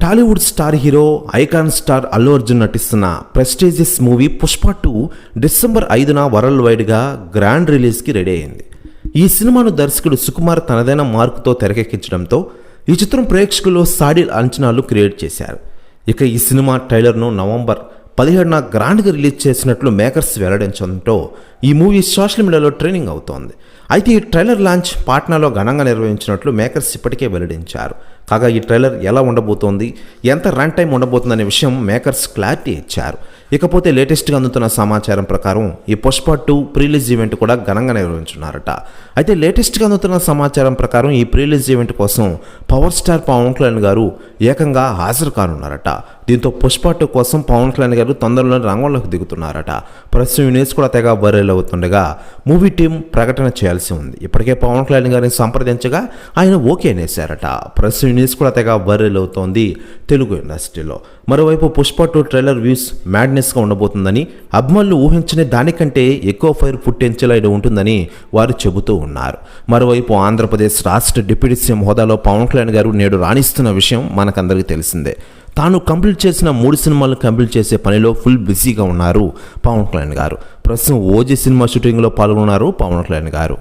Tollywood star hero icon star Allu Arjun నటిస్తున్న prestigious movie Pushpa 2 December 5న world వైడ్గా గ్రాండ్ రిలీజ్కి రెడీ అయింది. ఈ సినిమాను దర్శకుడు సుకుమార్ తనదైన మార్కుతో తెరకెక్కించడంతో ఈ చిత్రం ప్రేక్షకులు సాడిల్ అంచనాలు క్రియేట్ చేశారు. ఇక ఈ సినిమా ట్రైలర్ను నవంబర్ 17న గ్రాండ్గా రిలీజ్ చేసినట్లు మేకర్స్ వెల్లడించడంతో ఈ మూవీ సోషల్ మీడియాలో ట్రెండింగ్ అవుతోంది. అయితే ఈ ట్రైలర్ లాంచ్ పాట్నాలో ఘనంగా నిర్వహించినట్లు మేకర్స్ ఇప్పటికే వెల్లడించారు. కాగా ఈ ట్రైలర్ ఎలా ఉండబోతోంది, ఎంత రన్ టైం ఉండబోతుందనే విషయం మేకర్స్ క్లారిటీ ఇచ్చారు. ఇకపోతే లేటెస్ట్గా అందుతున్న సమాచారం ప్రకారం ఈ పుష్ప 2 ప్రీలీజ్ ఈవెంట్ కూడా ఘనంగా నిర్వహించున్నారట. అయితే లేటెస్ట్గా అందుతున్న సమాచారం ప్రకారం ఈ ప్రీలీజ్ ఈవెంట్ కోసం పవర్ స్టార్ పవన్ కళ్యాణ్ గారు ఏకంగా హాజరు కానున్నారట. దీంతో పుష్ప 2 కోసం పవన్ కళ్యాణ్ గారు తొందరలో రంగంలోకి దిగుతున్నారట. ప్రస్తుతం న్యూస్ కూడా తెగ వైరల్ అవుతుండగా మూవీ టీం ప్రకటన చేయాల్సి ఉంది. ఇప్పటికే పవన్ కళ్యాణ్ గారిని సంప్రదించగా ఆయన ఓకే అనేశారట. ప్రస్తుతం న్యూస్ కూడా తెగ వైరల్ అవుతోంది తెలుగు ఇండస్ట్రీలో. మరోవైపు పుష్ప 2 ట్రైలర్ వ్యూస్ మ్యాడ్నెస్గా ఉండబోతుందని, అభిమానులు ఊహించని దానికంటే ఎక్కువ ఫైర్ పుట్టించేలా ఉంటుందని వారు చెబుతూ ఉన్నారు. మరోవైపు ఆంధ్రప్రదేశ్ రాష్ట్ర డిప్యూటీ సీఎం హోదాలో పవన్ కళ్యాణ్ గారు నేడు రాణిస్తున్న విషయం మనకందరికీ తెలిసిందే. తాను కంప్లీట్ చేసిన 3 సినిమాలు కంప్లీట్ చేసే పనిలో ఫుల్ బిజీగా ఉన్నారు పవన్ కళ్యాణ్ గారు. ప్రస్తుతం ఓజీ సినిమా షూటింగ్లో పాల్గొన్నారు పవన్ కళ్యాణ్ గారు.